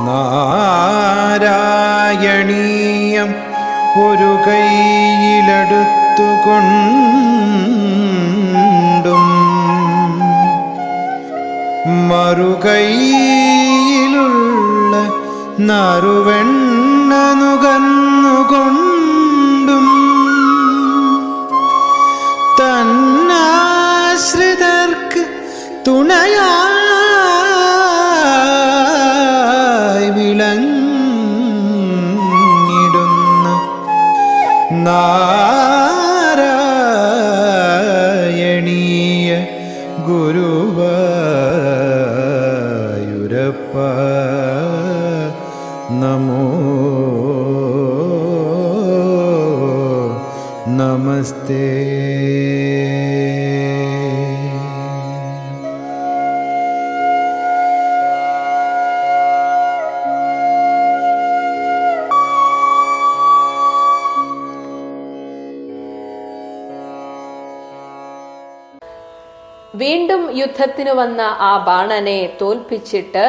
നാരായണീയം ഒരു കൈയിലെടുത്തുകൊണ്ടും മറുകൈയിലുള്ള നറുവെണ്ണ നുകർന്നുകൊണ്ടും തന്നാശ്രിതർക്ക് തുണയായി വിളങ്ങിടുന്ന നാരായണീയ ഗുരുവായൂരപ്പ നമോ നമസ്തേ. വീണ്ടും യുദ്ധത്തിനു വന്ന ആ ബാണനെ തോൽപ്പിച്ചിട്ട്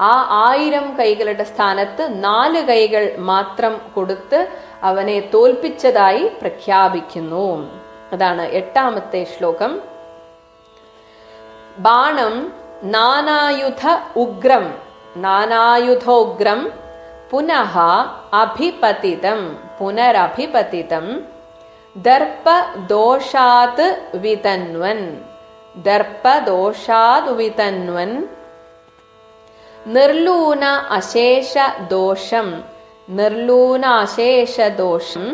ആ 1000 കൈകളുടെ സ്ഥാനത്ത് 4 കൈകൾ മാത്രം കൊടുത്ത് അവനെ തോൽപ്പിച്ചതായി പ്രഖ്യാപിക്കുന്നു. അതാണ് 8ാമത്തെ ശ്ലോകം. ബാണം നാനായുധ ഉഗ്രം നാനായുധോഗ്രം പുനഃ അഭിപതിതം പുനരഭിപതിതം ദർപ്പദോഷാത് വിതന്വൻ ദർപ്പദോഷാത് വിതന്വൻ നിർലൂന അശേഷ ദോഷം നിർലൂനാശേഷ ദോഷം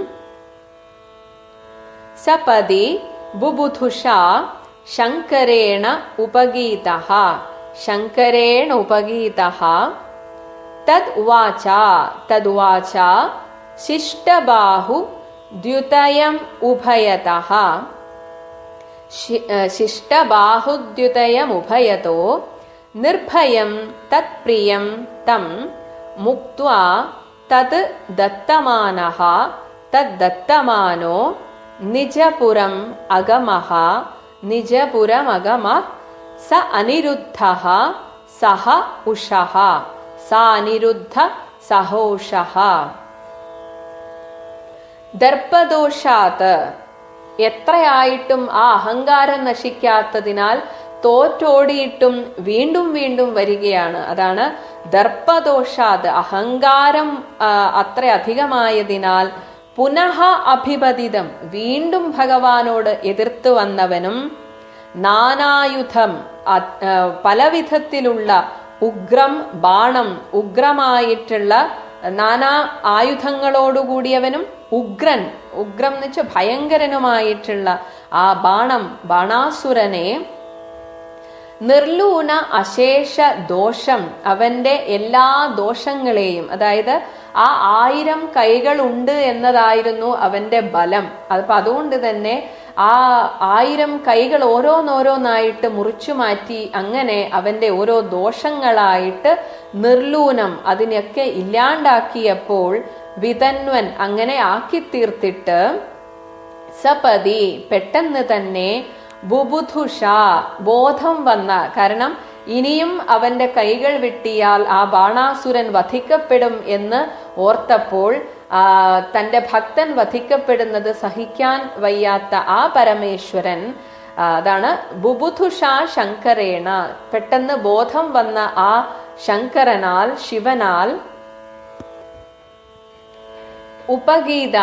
സപദി ബുബുധുഷാ ശങ്കരേണ ഉപഗീതഃ ശങ്കരേണ ഉപഗീതഃ തദ്വാച ശിഷ്ടബാഹു ദ്യുതയം ഉഭയതഃ ശിഷ്ടബാഹുദ്യുതയമുഭയതോ നിർഭയം തത്പ്രിയം തം മുക്ത്വാ തത് ദത്തമാനഃ തദ്ദത്തമാനോ നിജപുരം അഗമഃ നിജപുരമഗമഃ സ അനിരുദ്ധഃ സഹ ഉഷഃ സ അനിരുദ്ധ സഹോഷഃ. ദർപ്പദോഷാത് എത്രയായിട്ടും ആ അഹങ്കാരം നശിക്കാത്തതിനാൽ തോറ്റോടിയിട്ടും വീണ്ടും വീണ്ടും വരികയാണ്. അതാണ് ദർപ്പദോഷാത്. അഹങ്കാരം അത്ര അധികമായതിനാൽ പുനഃ അഭിപതിതം വീണ്ടും ഭഗവാനോട് എതിർത്ത് വന്നവനും നാനായുധം പലവിധത്തിലുള്ള ഉഗ്രം ബാണം ഉഗ്രമായിട്ടുള്ള നാനാ ആയുധങ്ങളോടുകൂടിയവനും ഉഗ്രൻ ഉഗ്രം എന്ന് വെച്ചാൽ ഭയങ്കരനുമായിട്ടുള്ള ആ ബാണാസുരനെ നിർലൂന അശേഷ ദോഷം അവന്റെ എല്ലാ ദോഷങ്ങളെയും, അതായത് ആ 1000 കൈകളുണ്ട് എന്നതായിരുന്നു അവന്റെ ബലം. അപ്പൊ അതുകൊണ്ട് തന്നെ ആ 1000 കൈകൾ ഓരോന്നോരോന്നായിട്ട് മുറിച്ചു മാറ്റി അങ്ങനെ അവന്റെ ഓരോ ദോഷങ്ങളായിട്ട് നിർലൂനം അതിനെയൊക്കെ ഇല്ലാണ്ടാക്കിയപ്പോൾ വിതന്വൻ അങ്ങനെ ആക്കിത്തീർത്തിട്ട് സപതി പെട്ടെന്ന് തന്നെ ബുബുധുഷ ബോധം വന്ന, കാരണം ഇനിയും അവന്റെ കൈകൾ വെട്ടിയാൽ ആ ബാണാസുരൻ വധിക്കപ്പെടും എന്ന് ഓർത്തപ്പോൾ തന്റെ ഭക്തൻ വധിക്കപ്പെടുന്നത് സഹിക്കാൻ വയ്യാത്ത ആ പരമേശ്വരൻ, അതാണ് ബുബുധുഷ ശങ്കരേണ, പെട്ടെന്ന് ബോധം വന്ന ആ ശങ്കരനാൽ ശിവനാൽ ഉപഗീത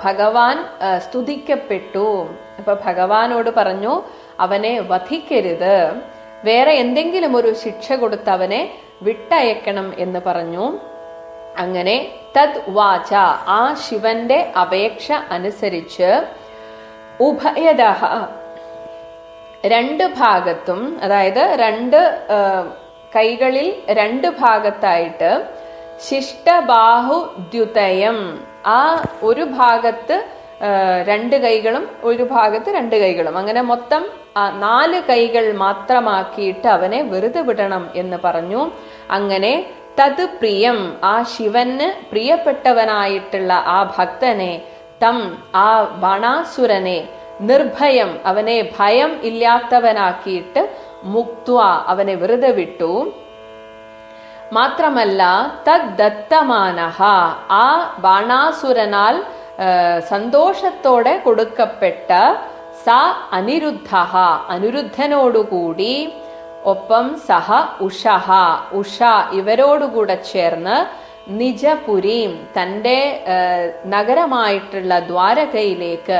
ഭഗവാൻ സ്തുതിക്കപ്പെട്ടു. അപ്പൊ ഭഗവാനോട് പറഞ്ഞു അവനെ വധിക്കരുത്, വേറെ എന്തെങ്കിലും ഒരു ശിക്ഷ കൊടുത്ത് അവനെ വിട്ടയക്കണം എന്ന് പറഞ്ഞു. അങ്ങനെ തദ് വാച ആ ശിവന്റെ അപേക്ഷ അനുസരിച്ച് ഉഭയദഃ 2 ഭാഗത്തും, അതായത് 2 കൈകളിൽ 2 ഭാഗത്തായിട്ട് ശിഷ്ടബാഹുദ്യുതയം, ആ ഒരു ഭാഗത്ത് 2 കൈകളും ഒരു ഭാഗത്ത് 2 കൈകളും, അങ്ങനെ മൊത്തം 4 കൈകൾ മാത്രമാക്കിയിട്ട് അവനെ വെറുതെ വിടണം എന്ന് പറഞ്ഞു. അങ്ങനെ തത് പ്രിയം ആ ശിവന് പ്രിയപ്പെട്ടവനായിട്ടുള്ള ആ ഭക്തനെ തം ആ ബാണാസുരനെ നിർഭയം അവനെ ഭയം ഇല്ലാത്തവനാക്കിയിട്ട് മുക്ത്വ അവനെ വെറുതെ വിട്ടു. മാത്രമല്ല തദ്ദത്തമാനഹ, ആ ബാണാസുരനാൽ സന്തോഷത്തോടെ കൊടുക്കപ്പെട്ട സ അനിരുദ്ധ, അനിരുദ്ധനോടുകൂടി, ഒപ്പം സഹ ഉഷഹ, ഉഷ ഇവരോടുകൂടെ ചേർന്ന് നിജപുരീം തൻ്റെ നഗരമായിട്ടുള്ള ദ്വാരകയിലേക്ക്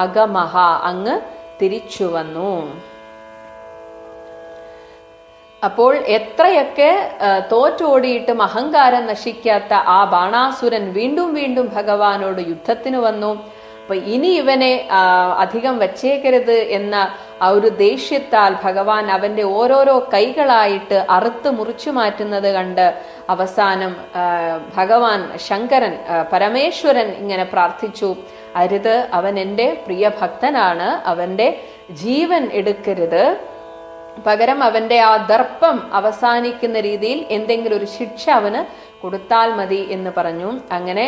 അഗമഹ അങ്ങ് തിരിച്ചു വന്നു. അപ്പോൾ എത്രയൊക്കെ തോറ്റോടിയിട്ടും അഹങ്കാരം നശിക്കാത്ത ആ ബാണാസുരൻ വീണ്ടും വീണ്ടും ഭഗവാനോട് യുദ്ധത്തിന് വന്നു. അപ്പൊ ഇനി ഇവനെ അധികം വച്ചേക്കരുത് എന്ന ആ ഒരു ദേഷ്യത്താൽ ഭഗവാൻ അവന്റെ ഓരോരോ കൈകളായിട്ട് അറുത്ത് മുറിച്ചു മാറ്റുന്നത് കണ്ട് അവസാനം ഭഗവാൻ ശങ്കരൻ പരമേശ്വരൻ ഇങ്ങനെ പ്രാർത്ഥിച്ചു, അരുത്, അവൻ എൻ്റെ പ്രിയ ഭക്തനാണ്, അവന്റെ ജീവൻ എടുക്കരുത്, പകരം അവന്റെ ആ ദർപ്പം അവസാനിക്കുന്ന രീതിയിൽ എന്തെങ്കിലും ഒരു ശിക്ഷ അവന് കൊടുത്താൽ മതി എന്ന് പറഞ്ഞു. അങ്ങനെ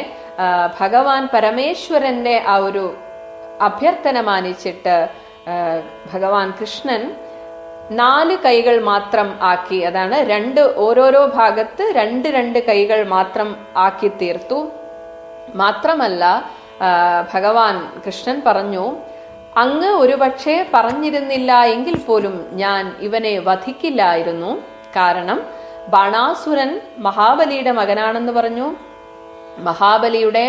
ഭഗവാൻ പരമേശ്വരന്റെ ആ ഒരു അഭ്യർത്ഥന മാനിച്ചിട്ട് ഭഗവാൻ കൃഷ്ണൻ 4 കൈകൾ മാത്രം ആക്കി, അതാണ് ഓരോരോ ഭാഗത്ത് 2 കൈകൾ മാത്രം ആക്കി തീർത്തു. മാത്രമല്ല ഭഗവാൻ കൃഷ്ണൻ പറഞ്ഞു, അങ്ങ് ഒരുപക്ഷെ പറഞ്ഞിരുന്നില്ല എങ്കിൽ പോലും ഞാൻ ഇവനെ വധിക്കില്ലായിരുന്നു. കാരണം ബാണാസുരൻ മഹാബലിയുടെ മകനാണെന്ന് പറഞ്ഞു. മഹാബലിയുടെ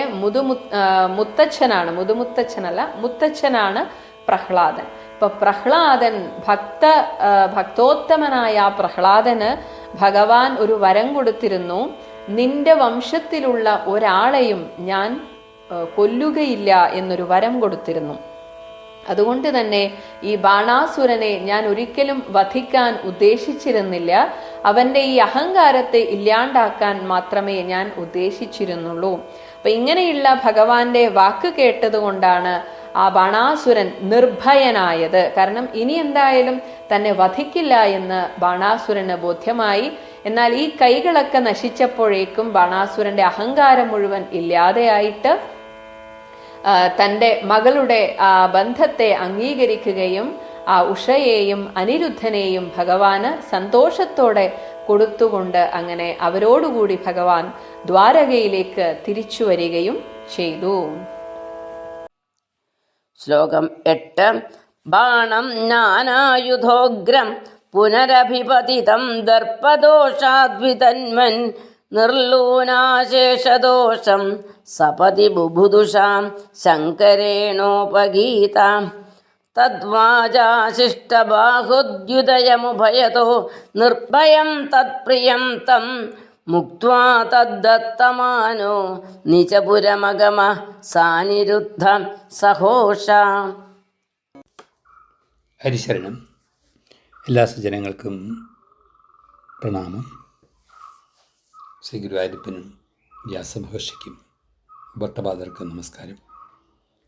മുത്തച്ഛനാണ് പ്രഹ്ലാദൻ. ഇപ്പൊ പ്രഹ്ലാദൻ ഭക്തോത്തമനായ പ്രഹ്ലാദന് ഭഗവാൻ ഒരു വരം കൊടുത്തിരുന്നു, നിന്റെ വംശത്തിലുള്ള ഒരാളെയും ഞാൻ കൊല്ലുകയില്ല എന്നൊരു വരം കൊടുത്തിരുന്നു. അതുകൊണ്ട് തന്നെ ഈ ബാണാസുരനെ ഞാൻ ഒരിക്കലും വധിക്കാൻ ഉദ്ദേശിച്ചിരുന്നില്ല, അവന്റെ ഈ അഹങ്കാരത്തെ ഇല്ലാണ്ടാക്കാൻ മാത്രമേ ഞാൻ ഉദ്ദേശിച്ചിരുന്നുള്ളൂ. അപ്പൊ ഇങ്ങനെയുള്ള ഭഗവാന്റെ വാക്ക് കേട്ടത് കൊണ്ടാണ് ആ ബാണാസുരൻ നിർഭയനായത്. കാരണം ഇനി എന്തായാലും തന്നെ വധിക്കില്ല എന്ന് ബാണാസുരന് ബോധ്യമായി. എന്നാൽ ഈ കൈകളൊക്കെ നശിച്ചപ്പോഴേക്കും ബാണാസുരന്റെ അഹങ്കാരം മുഴുവൻ ഇല്ലാതെയായിട്ട് തൻ്റെ മകളുടെ ആ ബന്ധത്തെ അംഗീകരിക്കുകയും ആ ഉഷയെയും അനിരുദ്ധനെയും ഭഗവാന് സന്തോഷത്തോടെ കൊടുത്തുകൊണ്ട് അങ്ങനെ അവരോടുകൂടി ഭഗവാൻ ദ്വാരകയിലേക്ക് തിരിച്ചു വരികയും ചെയ്തു. ശ്ലോകം 8. ബാണം നാനായുധോഗ്രം പുനരഭിപതിതം ദർപ്പദോഷാദ്വിതന്മൻ നിർലൂനാശേഷദോഷം സപതി ബുഭുദുഷാം ശങ്കരേണോപഗീതാം തദ്വാചാശിഷ്ടബാഹുദ്യുദയമുഭയതോ നിർഭയം തത്പ്രിയം തം മുക്ത്വാ തദ്ദത്തമാനോ നിജപുരമഗമ സാനിരുദ്ധ സഹോഷ. ഹരിശരണം. എല്ലാ സജ്ജനങ്ങൾക്കും പ്രണാമം. ശ്രീ ഗുരുവായൂരപ്പനും വ്യാസമഹർഷിക്കും ഭട്ടപാദർക്കും നമസ്കാരം.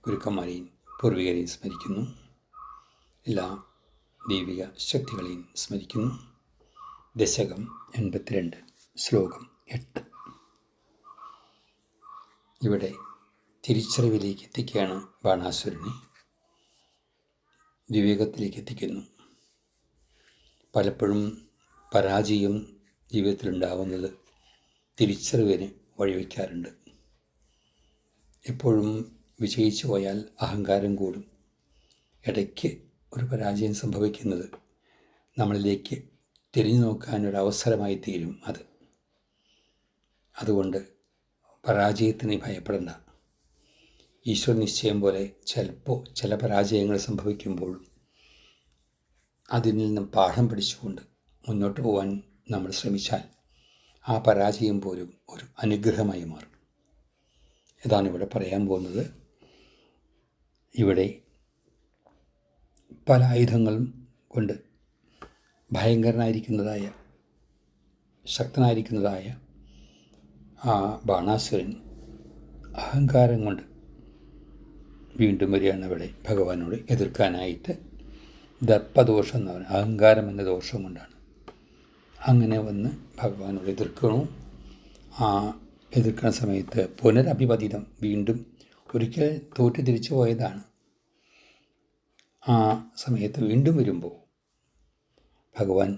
ഗുരുക്കന്മാരെയും പൂർവികരെയും സ്മരിക്കുന്നു. എല്ലാ ദൈവിക ശക്തികളെയും സ്മരിക്കുന്നു. ദശകം 82, ശ്ലോകം 8. ഇവിടെ തിരിച്ചറിവിലേക്ക് എത്തിക്കുകയാണ് ബാണാസുരനെ, വിവേകത്തിലേക്ക് എത്തിക്കുന്നു. പലപ്പോഴും പരാജയം ജീവിതത്തിലുണ്ടാവുന്നത് തിരിച്ചറിവിന് വഴിവെക്കാറുണ്ട്. എപ്പോഴും വിജയിച്ചു പോയാൽ അഹങ്കാരം കൂടും. ഇടയ്ക്ക് ഒരു പരാജയം സംഭവിക്കുന്നത് നമ്മളിലേക്ക് തിരിഞ്ഞു നോക്കാനൊരവസരമായി തീരും. അതുകൊണ്ട് പരാജയത്തിന് ഭയപ്പെടേണ്ട. ഈശ്വര നിശ്ചയം പോലെ ചിലപ്പോൾ ചില പരാജയങ്ങൾ സംഭവിക്കുമ്പോൾ അതിൽ നിന്നും പാഠം പഠിച്ചുകൊണ്ട് മുന്നോട്ട് പോകാൻ നമ്മൾ ശ്രമിച്ചാൽ ആ പരാജയം പോലും ഒരു അനുഗ്രഹമായി മാറും. ഇതാണ് ഇവിടെ പറയാൻ പോകുന്നത്. ഇവിടെ പല ആയുധങ്ങളും കൊണ്ട് ഭയങ്കരനായിരിക്കുന്നതായ ശക്തനായിരിക്കുന്നതായ ആ ബാണാസുരൻ അഹങ്കാരം കൊണ്ട് വീണ്ടും വരികയാണ് ഇവിടെ ഭഗവാനോട് എതിർക്കാനായിട്ട്. ദർപ്പദോഷം എന്ന് പറയുന്നത് അഹങ്കാരം എന്ന ദോഷം കൊണ്ടാണ്. അങ്ങനെ വന്ന് ഭഗവാനോട് എതിർക്കണു. ആ എതിർക്കുന്ന സമയത്ത് പുനരഭിപതിതം, വീണ്ടും ഒരിക്കൽ തോറ്റ് തിരിച്ചു പോയതാണ്. ആ സമയത്ത് വീണ്ടും വരുമ്പോൾ ഭഗവാൻ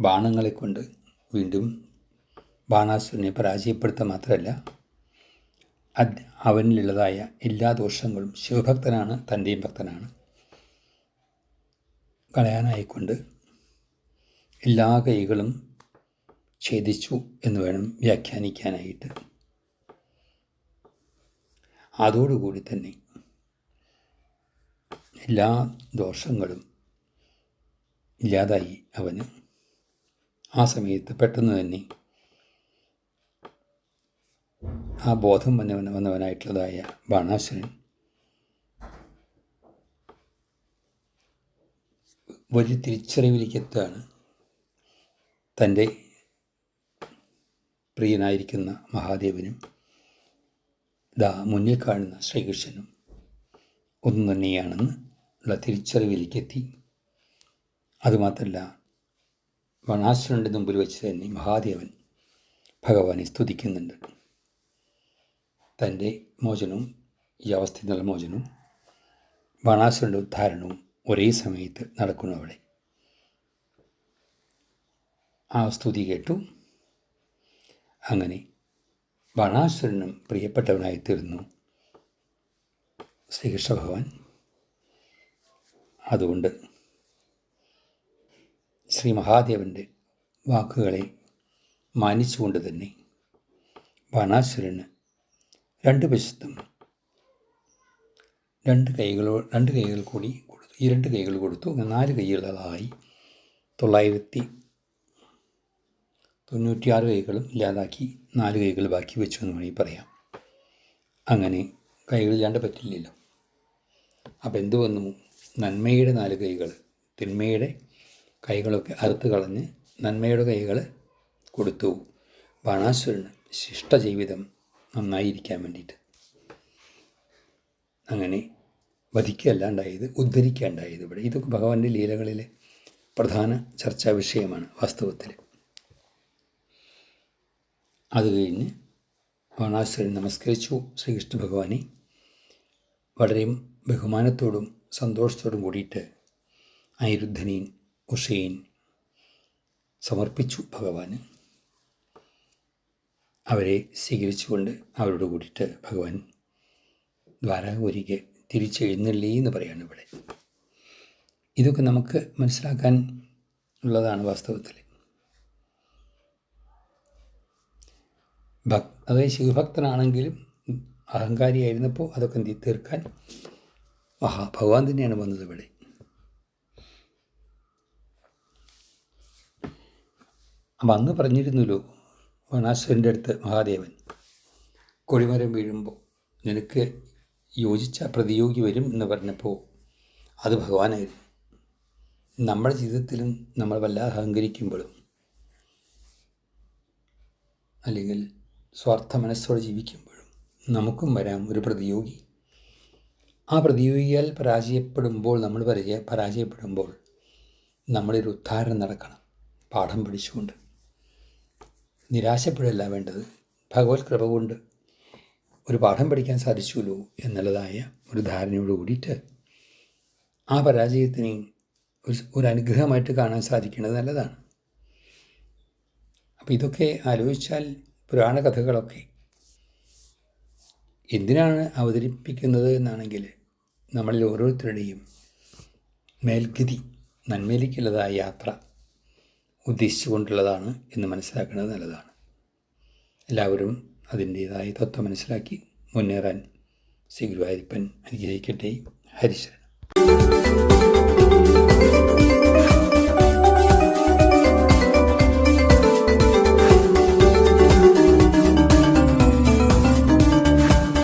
ബാണങ്ങളെ കൊണ്ട് വീണ്ടും ബാണാസുരനെ പരാജയപ്പെടുത്തുക മാത്രമല്ല അവനിലുള്ളതായ എല്ലാ ദോഷങ്ങളും, ശിവഭക്തനാണ്, തൻ്റെയും ഭക്തനാണ്, കളയാനായിക്കൊണ്ട് എല്ലാ കൈകളും ഛേദിച്ചു എന്ന് വേണം വ്യാഖ്യാനിക്കാനായിട്ട്. അതോടുകൂടി തന്നെ എല്ലാ ദോഷങ്ങളും ഇല്ലാതായി അവന്. ആ സമയത്ത് പെട്ടെന്ന് തന്നെ ആ ബോധം വന്നവനായിട്ടുള്ളതായ ബാണാസുരൻ വലിയ തിരിച്ചറിവിലേക്ക് എത്തുകയാണ്. തൻ്റെ പ്രിയനായിരിക്കുന്ന മഹാദേവനും മുന്നിൽ കാണുന്ന ശ്രീകൃഷ്ണനും ഒന്നു തന്നെയാണെന്ന് ഉള്ള തിരിച്ചറിവിലേക്കെത്തി. അതുമാത്രമല്ല, ബാണാസുരൻ്റെ മുമ്പിൽ വെച്ച് തന്നെ മഹാദേവൻ ഭഗവാനെ സ്തുതിക്കുന്നുണ്ട്. തൻ്റെ മോചനവും ഈ അവസ്ഥയിൽ നിന്നുള്ള മോചനവും ബാണാസുരൻ്റെ ഉദ്ധാരണവും ഒരേ സമയത്ത് നടക്കുന്നു അവിടെ. ആ സ്തുതി കേട്ടു. അങ്ങനെ ബാണാസുരനും പ്രിയപ്പെട്ടവനായി തീർന്നു ശ്രീകൃഷ്ണ ഭഗവാൻ. അതുകൊണ്ട് ശ്രീ മഹാദേവൻ്റെ വാക്കുകളെ മാനിച്ചുകൊണ്ട് തന്നെ ബാണാസുരന് രണ്ട് വശത്തും രണ്ട് കൈകൾ കൂടി കൊടുത്തു. ഈ 2 കൈകൾ കൊടുത്തു. 4 കൈകളായി 996 കൈകളും ഇല്ലാതാക്കി 4 കൈകൾ ബാക്കി വെച്ചു എന്ന് വേണമെങ്കിൽ പറയാം. അങ്ങനെ കൈകളില്ലാണ്ട് പറ്റില്ലല്ലോ. അപ്പം എന്തു വന്നു? നന്മയുടെ 4 കൈകൾ, തിന്മയുടെ കൈകളൊക്കെ അറുത്ത് കളഞ്ഞ് നന്മയുടെ കൈകൾ കൊടുത്തു ബാണാസുരന് ശിഷ്ടജീവിതം നന്നായിരിക്കാൻ വേണ്ടിയിട്ട്. അങ്ങനെ വധിക്കുകയല്ലാണ്ടായത്, ഉദ്ധരിക്കുകയുണ്ടായത്. ഇവിടെ ഇതൊക്കെ ഭഗവാന്റെ ലീലകളിലെ പ്രധാന ചർച്ചാ വിഷയമാണ് വാസ്തവത്തിൽ. അത് കഴിഞ്ഞ് ബാണാസുരൻ നമസ്കരിച്ചു ശ്രീകൃഷ്ണ ഭഗവാനെ. വളരെ ബഹുമാനത്തോടും സന്തോഷത്തോടും കൂടിയിട്ട് അനിരുദ്ധനെയും ഉഷയെയും സമർപ്പിച്ചു ഭഗവാന്. അവരെ സ്വീകരിച്ചുകൊണ്ട് അവരോട് കൂടിയിട്ട് ഭഗവാൻ ദ്വാരകപുരിക്ക് തിരിച്ചെഴുന്നള്ളി എന്ന് പറയാണ് ഇവിടെ. ഇതൊക്കെ നമുക്ക് മനസ്സിലാക്കാൻ ഉള്ളതാണ് വാസ്തവത്തിൽ. അതായത് ശിവഭക്തനാണെങ്കിലും അഹങ്കാരിയായിരുന്നപ്പോൾ അതൊക്കെ തീർക്കാൻ ഭഗവാൻ തന്നെയാണ് വന്നത് ഇവിടെ. അപ്പം അന്ന് പറഞ്ഞിരുന്നല്ലോ ബാണാസുരൻ്റെ അടുത്ത് മഹാദേവൻ, കൊടിമരം വീഴുമ്പോൾ നിനക്ക് യോജിച്ച പ്രതിയോഗി വരും എന്ന് പറഞ്ഞപ്പോൾ അത് ഭഗവാനായിരുന്നു. നമ്മുടെ ജീവിതത്തിലും നമ്മൾ വല്ലാതെ അഹങ്കരിക്കുമ്പോഴും അല്ലെങ്കിൽ സ്വാർത്ഥ മനസ്സോടെ ജീവിക്കുമ്പോഴും നമുക്കും വരാം ഒരു പ്രതിയോഗി. ആ പ്രതിയോഗിയാൽ പരാജയപ്പെടുമ്പോൾ നമ്മളൊരു ഉദ്ധാരണം നടക്കണം, പാഠം പഠിച്ചുകൊണ്ട്. നിരാശപ്പെടല്ല വേണ്ടത്. ഭഗവത് കൃപ കൊണ്ട് ഒരു പാഠം പഠിക്കാൻ സാധിച്ചുല്ലോ എന്നുള്ളതായ ഒരു ധാരണയോട് കൂടിയിട്ട് ആ പരാജയത്തിനെ ഒരു അനുഗ്രഹമായിട്ട് കാണാൻ സാധിക്കുന്നത് നല്ലതാണ്. അപ്പോൾ ഇതൊക്കെ ആലോചിച്ചാൽ പുരാണ കഥകളൊക്കെ എന്തിനാണ് അവതരിപ്പിക്കുന്നത് എന്നാണെങ്കിൽ നമ്മളിൽ ഓരോരുത്തരുടെയും മേൽഗതി, നന്മയിലേക്കുള്ളതായ യാത്ര ഉദ്ദേശിച്ചുകൊണ്ടുള്ളതാണ് എന്ന് മനസ്സിലാക്കുന്നത് നല്ലതാണ്. എല്ലാവരും അതിൻ്റേതായ തത്വം മനസ്സിലാക്കി മുന്നേറാൻ ശ്രീ ഗുരുവായൂരപ്പൻ അനുഗ്രഹിക്കട്ടെ. ഹരിശരണം.